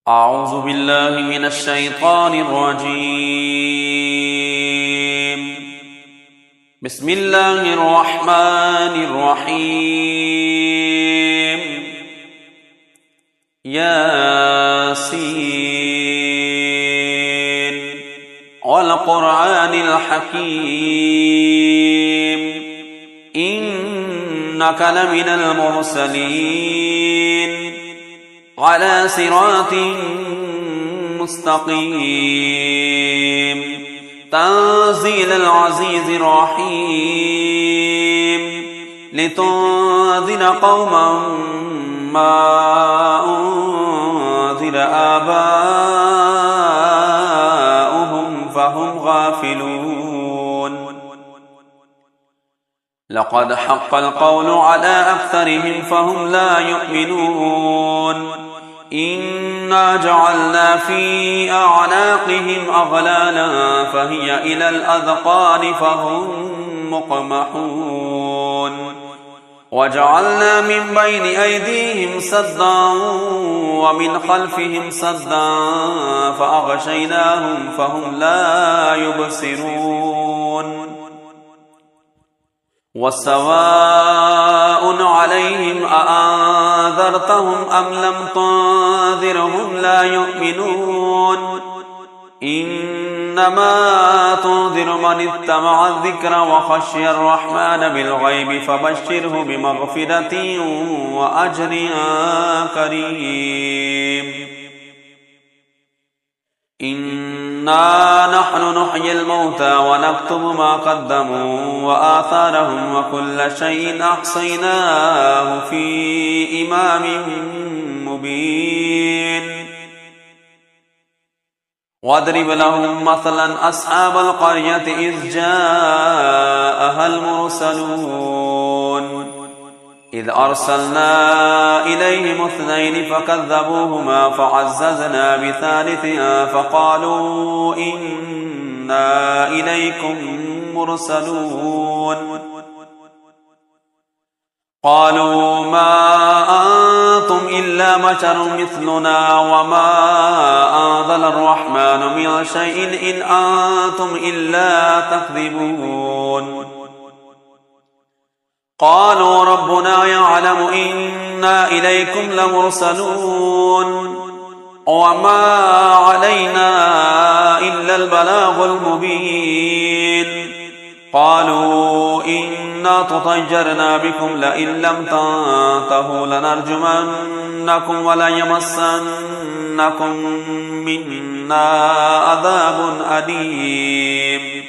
أعوذ بالله من الشيطان الرجيم. بسم الله الرحمن الرحيم. ياسين والقرآن الحكيم إنك لمن المرسلين على صراط مستقيم تنزيل العزيز الرحيم لتنذر قوما ما أنذر آباؤهم فهم غافلون. لقد حق القول على أكثرهم فهم لا يؤمنون. إنا جعلنا في أعناقهم أغلالا فهي إلى الأذقان فهم مقمحون. وجعلنا من بين أيديهم سدا ومن خلفهم سدا فأغشيناهم فهم لا يبصرون. وسواء عليهم أأنذرتهم أم لم تنذرهم لا يؤمنون. إنما تنذر من اتبع الذكر وخشي الرحمن بالغيب فبشره بمغفرة وأجر كريم. إنا نحن نحيي الموتى ونكتب ما قدموا وآثارهم وكل شيء أحصيناه في إمام مبين. واضرب لهم مثلا أصحاب القرية إذ جاءها المرسلون إذ أرسلنا إليهم اثنين فكذبوهما فعززنا بثالث فقالوا إنا إليكم مرسلون. قالوا ما أنتم إلا بشر مثلنا وما أنزل الرحمن من شيء إن أنتم إلا تكذبون. قالوا ربنا يعلم إنا إليكم لمرسلون وما علينا إلا البلاغ المبين. قالوا إنا تطيرنا بكم لئن لم تنتهوا لنرجمنكم وليمسنكم منا عذاب أليم.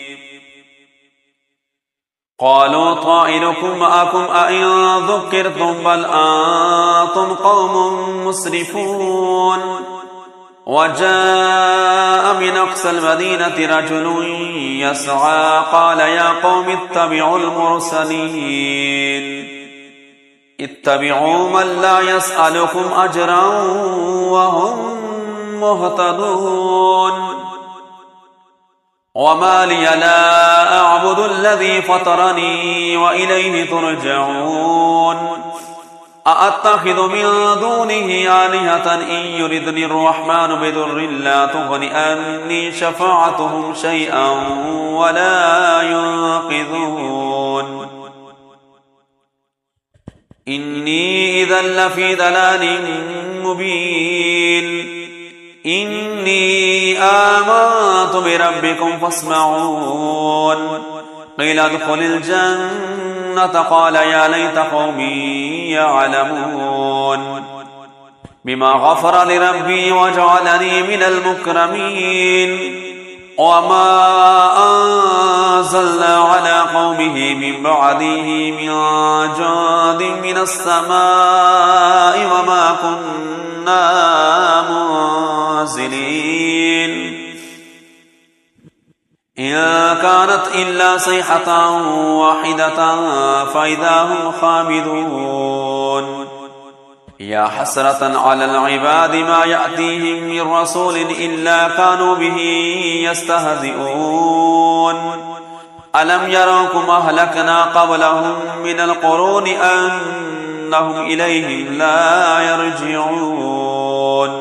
قالوا طائركم معكم أئن ذكرتم بل أنتم قوم مسرفون. وجاء من أقصى المدينة رجل يسعى قال يا قوم اتبعوا المرسلين اتبعوا من لا يسألكم أجرا وهم مهتدون. وما لي لا أعبد الذي فطرني وإليه ترجعون. أأتخذ من دونه آلهة إن يردني الرحمن بضر لا تغن عني شفاعتهم شيئا ولا ينقذون. إني إذا لفي ضلال مبين. إني آمنت بربكم فاسمعون. قيل ادخل الجنة قال يا ليت قومي يعلمون بما غفر لربي وجعلني من المكرمين. وما أنزلنا على قومه من بعده من جند من السماء وما كنا منزلين. إن كانت إلا صيحة واحدة فإذا هم خامدون. يا حسرة على العباد ما يأتيهم من رسول إلا كانوا به يستهزئون. ألم يروكم أهلكنا قبلهم من القرون أنهم إليهم لا يرجعون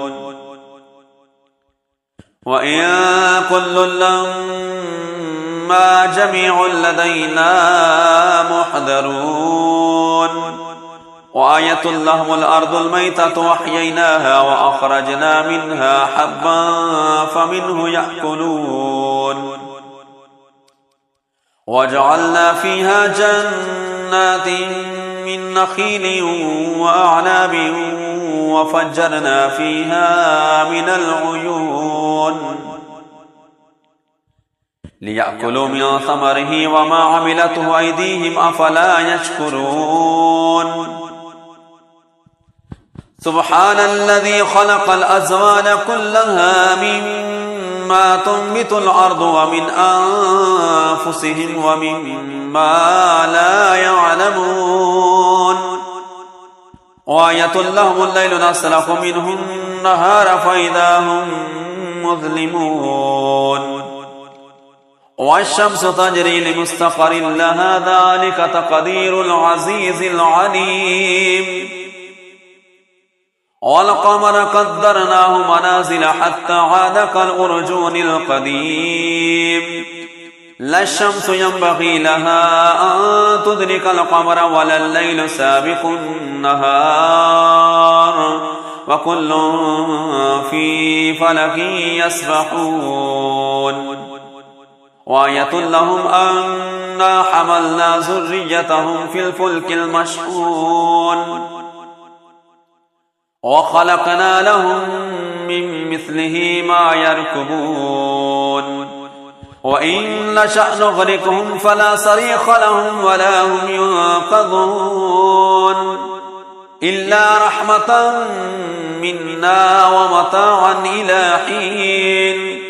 وإن كل لما جميع لدينا محضرون وآية لهم الأرض الميتة وأحييناها وأخرجنا منها حبا فمنه يأكلون وجعلنا فيها جنات من نخيل وأعناب وفجرنا فيها من العيون ليأكلوا من ثمره وما عملته أيديهم أفلا يشكرون سبحان الذي خلق الأزواج كلها مما تنبت الأرض ومن أنفسهم ومما لا يعلمون وآية لهم الليل نسلخ منه النهار فإذا هم مظلمون والشمس تجري لمستقر لها ذلك تقدير العزيز العليم والقمر قدرناه منازل حتى عاد كالأرجون القديم لا الشمس ينبغي لها أن تدرك القمر ولا الليل سابق النهار وكل في فلك يسبحون وآية لهم أنا حملنا ذريتهم في الفلك المشحون وخلقنا لهم من مثله ما يركبون وإن نشأ نغرقهم فلا صريخ لهم ولا هم ينقذون إلا رحمة منا ومتاعا إلى حين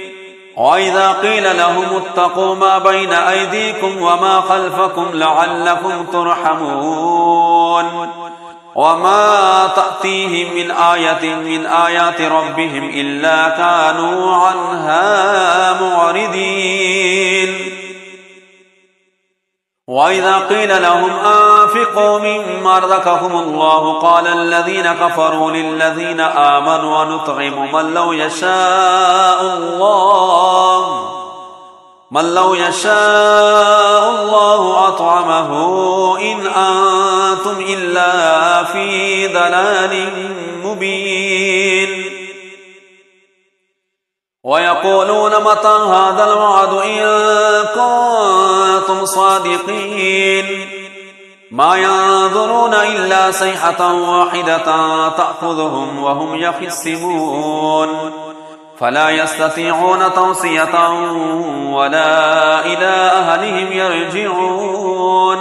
وإذا قيل لهم اتقوا ما بين أيديكم وما خلفكم لعلكم ترحمون وما تأتيهم من آية من آيات ربهم إلا كانوا عنها معرضين وإذا قيل لهم أنفقوا مما رزقكم الله قال الذين كفروا للذين آمنوا ونطعم من لو يشاء الله أطعمه إن أنتم إلا في ضلال مبين ويقولون متى هذا الوعد إن كنتم صادقين ما ينظرون إلا صيحة واحدة تأخذهم وهم يخصمون فلا يستطيعون توصية ولا إلى أهلهم يرجعون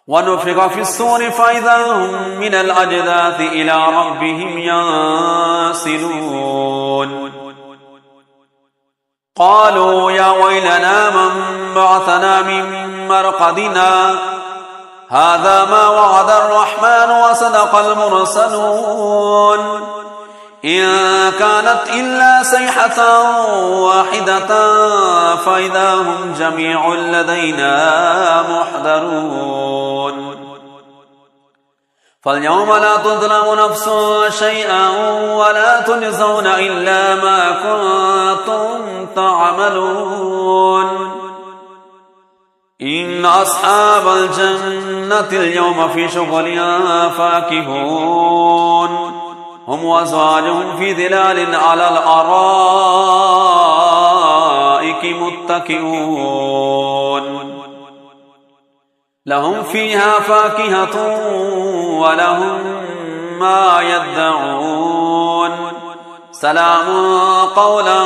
ونفخ في الصور فإذا هم من الأجداث إلى ربهم ينسلون قالوا يا ويلنا من بعثنا من مرقدنا هذا ما وعد الرحمن وصدق المرسلون إن كانت إلا صيحة واحدة فإذا هم جميع لدينا محضرون فاليوم لا تظلم نفس شيئا ولا تجزون إلا ما كنتم تعملون إن أصحاب الجنة اليوم في شغل فاكهون هم وأزواجهم في ظلال على الأرائك متكئون لهم فيها فاكهة ولهم ما يدعون سلام قولا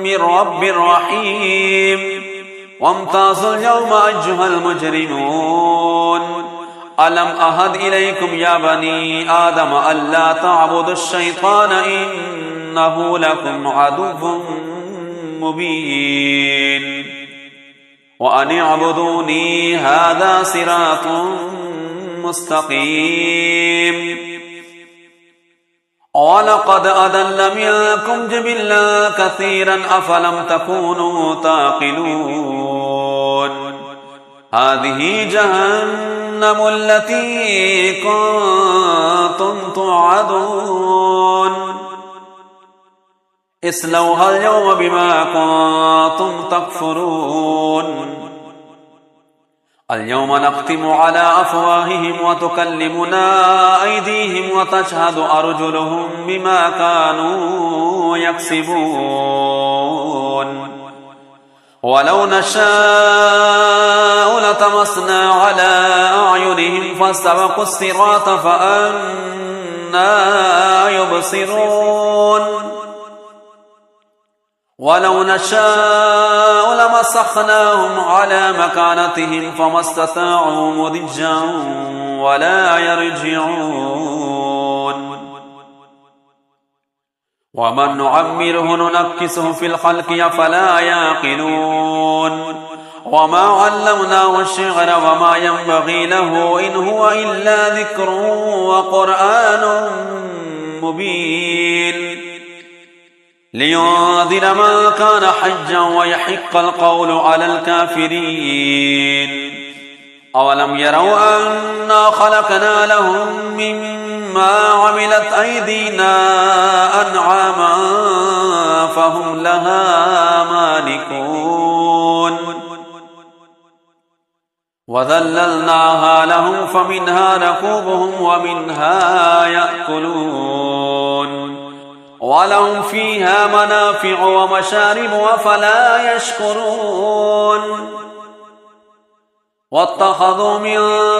من رب رحيم وامتازوا اليوم أيها المجرمون ألم أهد إليكم يا بني آدم ألا تعبدوا الشيطان إنه لكم عدو مبين وأن اعبدوني هذا صراط مستقيم ولقد أضل منكم جبلا كثيرا أفلم تكونوا تعقلون هذه جهنم التي كنتم توعدون اصلوها اليوم بما كنتم تكفرون اليوم نختم على أفواههم وتكلمنا أيديهم وتشهد أرجلهم بما كانوا يكسبون ولو نشاء لطمسنا على أعينهم فاستبقوا الصراط فأنى يبصرون ولو نشاء لمسخناهم على مكانتهم فما استطاعوا مضجا ولا يرجعون ومن نعمره ننكسه في الخلق أفلا يعقلون وما علمناه الشعر وما ينبغي له إن هو إلا ذكر وقرآن مبين لينذر من كان حجا ويحق القول على الكافرين أولم يروا أنا خلقنا لهم مما عملت أيدينا أنعاما فهم لها مالكون وذللناها لهم فمنها ركوبهم ومنها يأكلون ولهم فيها منافع ومشارب أفلا يشكرون واتخذوا من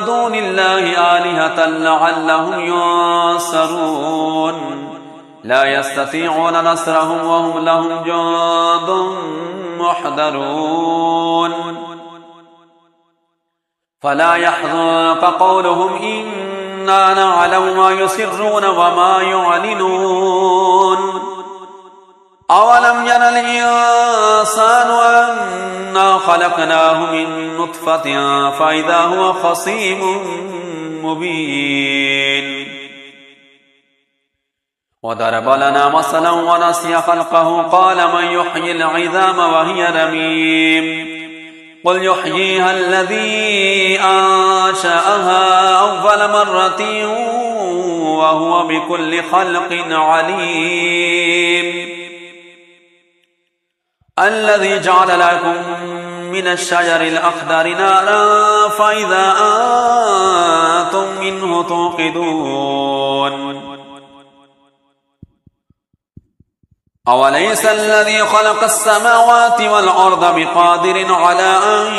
دون الله آلهة لعلهم ينصرون لا يستطيعون نصرهم وهم لهم جند محضرون فلا يحزنك قولهم إنا نعلم ما يسرون وما يعلنون أولم ير الإنسان أنا خلقناه من نطفة فإذا هو خصيم مبين وضرب لنا مثلا ونسي خلقه قال من يحيي العظام وهي رميم قل يحييها الذي أنشأها أول مرة وهو بكل خلق عليم الذي جعل لكم من الشجر الأخضر نارا فإذا أنتم منه توقدون أوليس الذي خلق السماوات والأرض بقادر على أن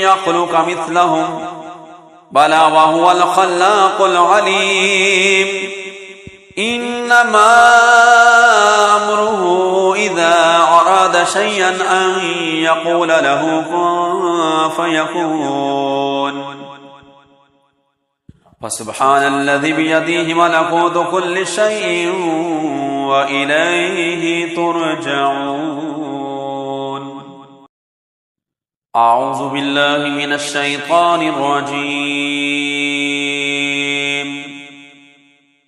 يخلق مثلهم بلى وهو الخلاق العليم إنما أمره إذا أراد شيئا أن يقول له كن فيكون فسبحان الذي بيده ملكوت كل شيء وإليه ترجعون أعوذ بالله من الشيطان الرجيم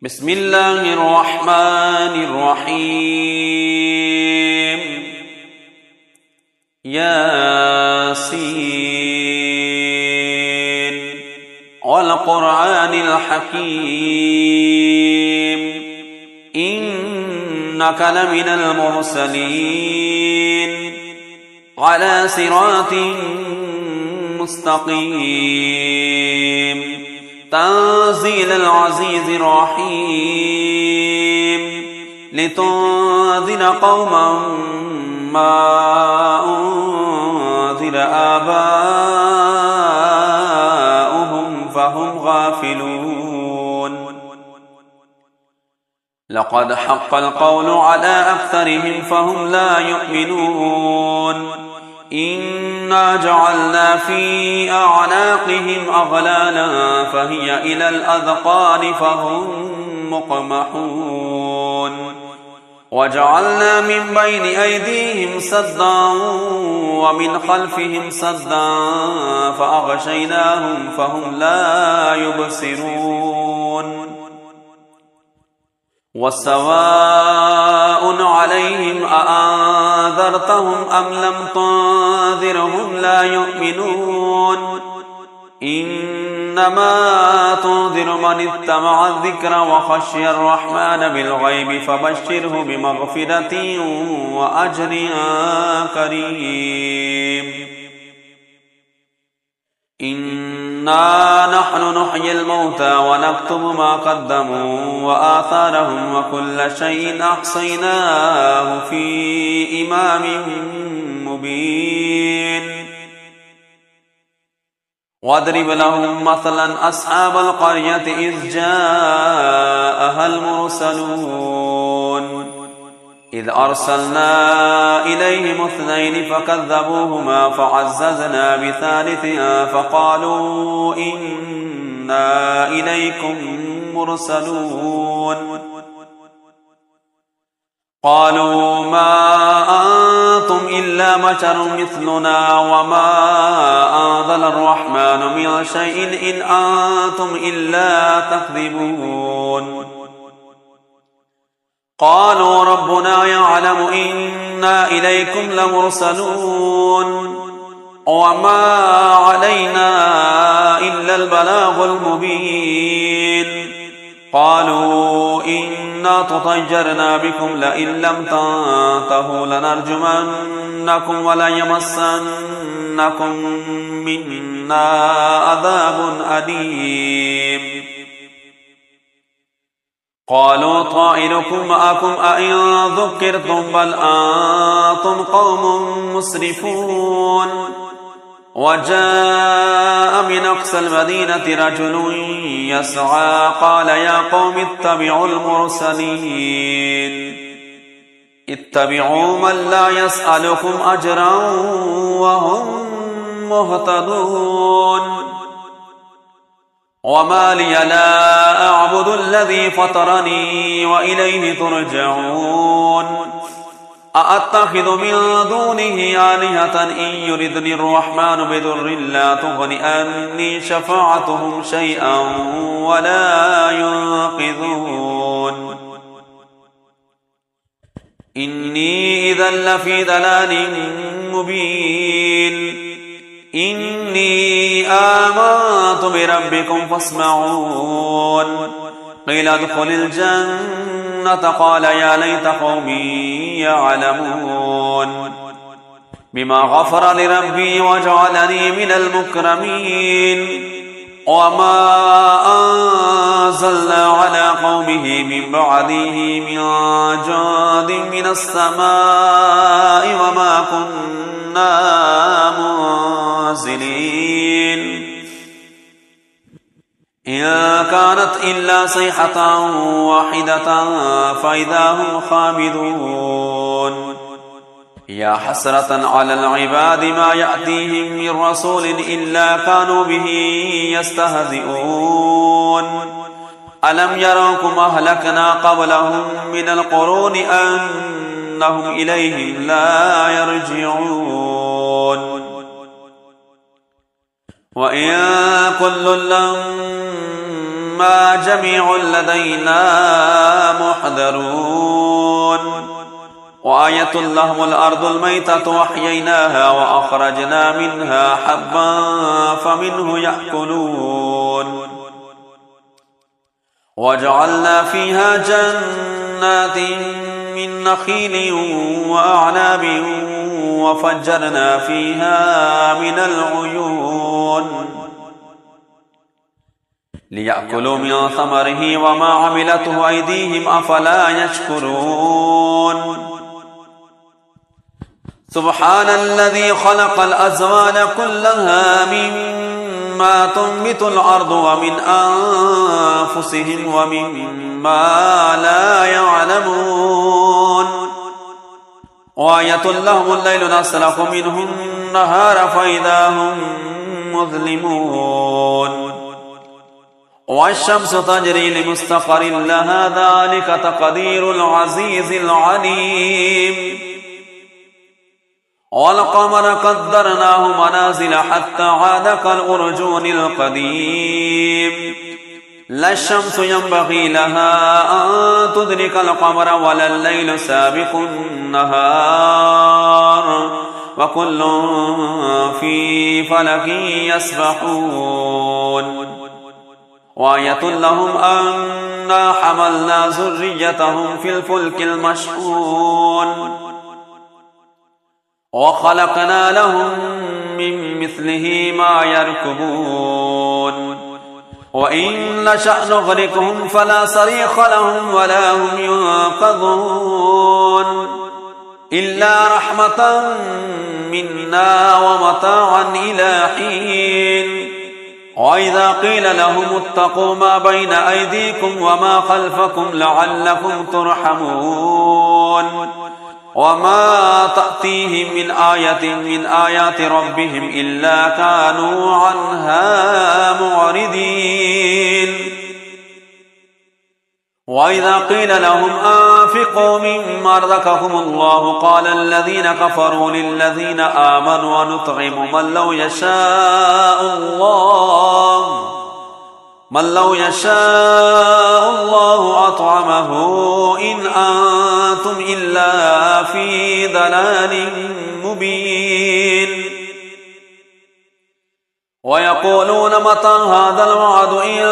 بسم الله الرحمن الرحيم ياسين والقرآن الحكيم إنك لمن المرسلين على صراط مستقيم تنزيل العزيز الرحيم لتنذر قوما ما أنذر آباؤهم فهم غافلون لقد حق القول على أكثرهم فهم لا يؤمنون إنا جعلنا في أعناقهم أغلالا فهي إلى الأذقان فهم مقمحون وجعلنا من بين أيديهم سدا ومن خلفهم سدا فأغشيناهم فهم لا يبصرون وسواء عليهم أأنذرتهم أم لم تنذرهم لا يؤمنون إنما تنذر من اتبع الذكر وخشي الرحمن بالغيب فبشره بمغفرة وأجر كريم إنا نحن نحيي الموتى ونكتب ما قدموا وآثارهم وكل شيء أحصيناه في إمام مبين واضرب لهم مثلا أصحاب القرية إذ جاءها المرسلون إذ أرسلنا إليهم 2 فكذبوهما فعززنا بثالث فقالوا إنا إليكم مرسلون قالوا ما أنتم إلا بشر مثلنا وما أنزل الرحمن من شيء إن أنتم إلا تكذبون قالوا ربنا يعلم إنا إليكم لمرسلون وما علينا إلا البلاغ المبين قالوا إنا تطيرنا بكم لئن لم تنتهوا لنرجمنكم وليمسنكم منا عذاب أليم قالوا طائركم معكم أئن ذكرتم بل أنتم قوم مسرفون وجاء من أقصى المدينة رجل يسعى قال يا قوم اتبعوا المرسلين اتبعوا من لا يسألكم أجرا وهم مهتدون وما لي لا أعبد الذي فطرني وإليه ترجعون أأتخذ من دونه آلهة إن يردني الرحمن بضر لا تغن عني شفاعتهم شيئا ولا ينقذون إني إذا لفي ضلال مبين إني آمنت بربكم فاسمعون قيل ادخل الجنة قال يا ليت قومي يعلمون بما غفر لربي وجعلني من المكرمين وما أنزلنا على قومه من بعده من جند من السماء وما كنا منزلين إن كانت إلا صيحة واحدة فإذا هم خامدون يا حسرة على العباد ما يأتيهم من رسول إلا كانوا به يستهزئون ألم يروكم أهلكنا قبلهم من القرون أنهم إليهم لا يرجعون وإن كل لما جميع لدينا محضرون وآية لهم الأرض الميتة وأحييناها وأخرجنا منها حبا فمنه يأكلون وجعلنا فيها جنات من نخيل وأعناب وفجرنا فيها من العيون ليأكلوا من ثمره وما عملته أيديهم أفلا يشكرون سبحان الذي خلق الأزواج كلها مما تنبت الأرض ومن أنفسهم ومما لا يعلمون وآية لهم الليل نسلخ منه النهار فإذا هم مظلمون والشمس تجري لمستقر لها ذلك تقدير العزيز العليم والقمر قدرناه منازل حتى عاد كالأرجون القديم لا الشمس ينبغي لها أن تدرك القمر ولا الليل سابق النهار وكل في فلك يسبحون وآية لهم أنا حملنا ذريتهم في الفلك المشحون وخلقنا لهم من مثله ما يركبون وإن نشأ نغرقهم فلا صريخ لهم ولا هم ينقذون إلا رحمة منا ومتاعا إلى حين وإذا قيل لهم اتقوا ما بين أيديكم وما خلفكم لعلكم ترحمون وما تأتيهم من آية من آيات ربهم إلا كانوا عنها معرضين وإذا قيل لهم أنفقوا مما رزقكم الله قال الذين كفروا للذين آمنوا ونطعم من لو يشاء الله أطعمه إن أنتم إلا في ضلال مبين ويقولون متى هذا الوعد إن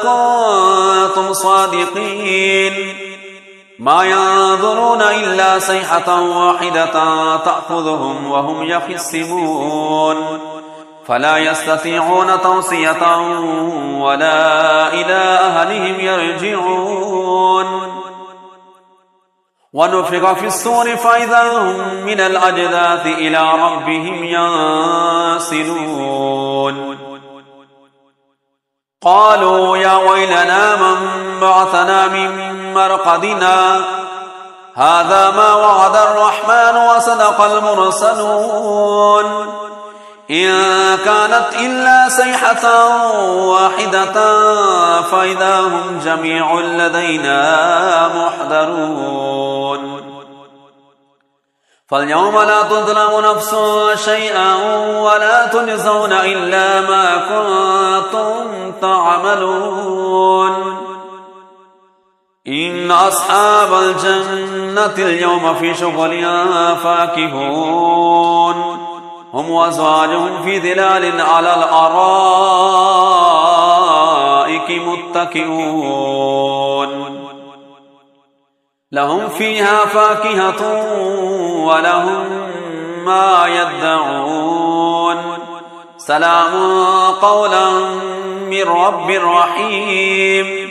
كنتم صادقين ما ينظرون إلا صيحة واحدة تأخذهم وهم يخصمون فلا يستطيعون توصية ولا إلى أهلهم يرجعون ونفخ في الصور فإذا هم من الأجداث إلى ربهم ينسلون قالوا يا ويلنا من بعثنا من مرقدنا هذا ما وعد الرحمن وصدق المرسلون إن كانت إلا صيحة واحدة فإذا هم جميع لدينا محضرون فاليوم لا تظلم نفس شيئا ولا تجزون إلا ما كنتم تعملون إن أصحاب الجنة اليوم في شغل فاكهون هم وأزواجهم في ظلال على الأرائك متكئون لهم فيها فاكهة ولهم ما يدعون سلام قولا من رب رحيم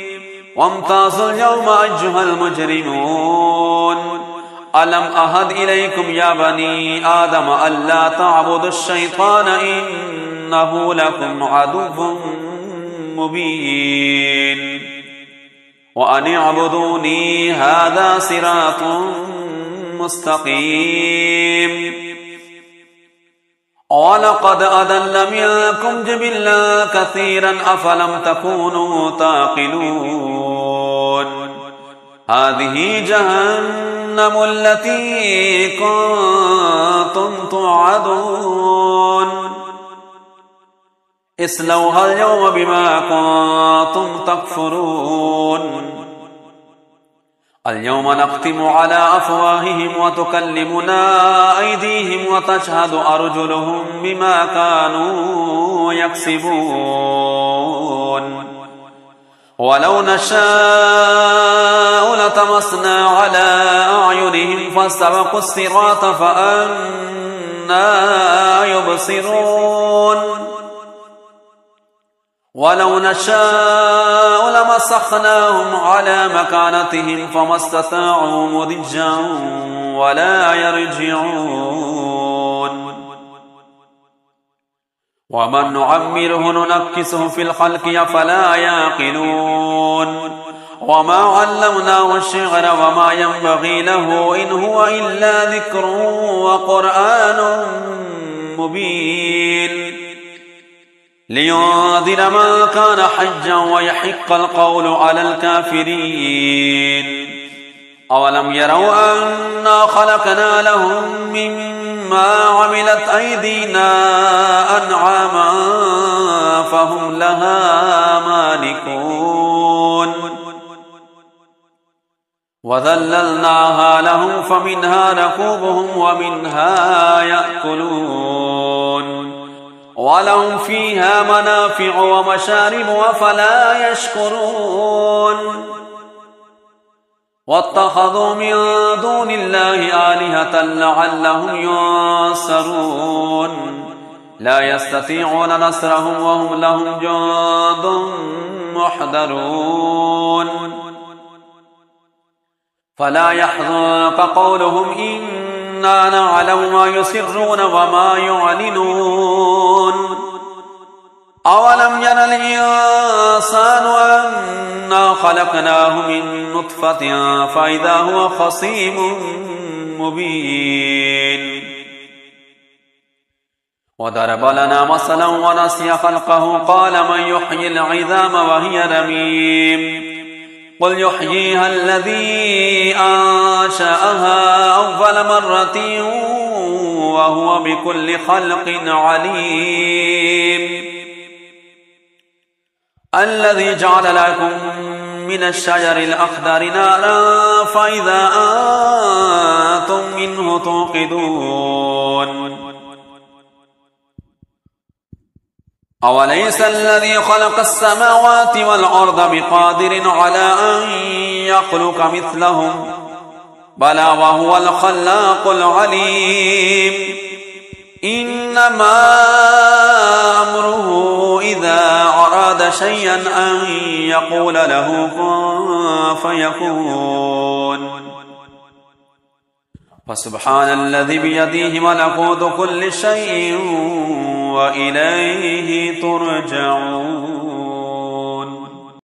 وامتازوا اليوم أيها المجرمون ألم أهد إليكم يا بني آدم ألا تعبدوا الشيطان إنه لكم عدو مبين وأن اعبدوني هذا صراط مستقيم ولقد أضل منكم جبلا كثيرا أفلم تكونوا تعقلون هذه جهنم التي كنتم توعدون اصلوها اليوم بما كنتم تكفرون اليوم نختم على أفواههم وتكلمنا أيديهم وتشهد أرجلهم بما كانوا يكسبون ولو نشاء لطمسنا على أعينهم فاستبقوا الصراط فأنى يبصرون ولو نشاء لمسخناهم على مكانتهم فما استطاعوا مضجا ولا يرجعون ومن نعمره ننكسه في الخلق أفلا يعقلون وما علمناه الشعر وما ينبغي له إن هو إلا ذكر وقرآن مبين لينذر من كان حجا ويحق القول على الكافرين أولم يروا أنا خلقنا لهم مما عملت أيدينا أنعاما فهم لها مالكون وذللناها لهم فمنها ركوبهم ومنها يأكلون ولهم فيها منافع ومشارب أفلا يشكرون واتخذوا من دون الله آلهة لعلهم ينصرون لا يستطيعون نصرهم وهم لهم جند محضرون فلا يحزنك قولهم إنا نعلم ما يسرون وما يعلنون أولم ير الإنسان أنا خلقناه من نطفة فإذا هو خصيم مبين وضرب لنا مثلا ونسي خلقه قال من يحيي العظام وهي رميم قل يحييها الذي أنشأها أول مرة وهو بكل خلق عليم الذي جعل لكم من الشجر الأخضر نارا فإذا أنتم منه توقدون أوليس الذي خلق السماوات والأرض بقادر على أن يخلق مثلهم بلى وهو الخلاق العليم إنما أمره إذا أراد شيئا أن يقول له كن فيكون فسبحان الذي بيده ملكوت كل شيء وإليه ترجعون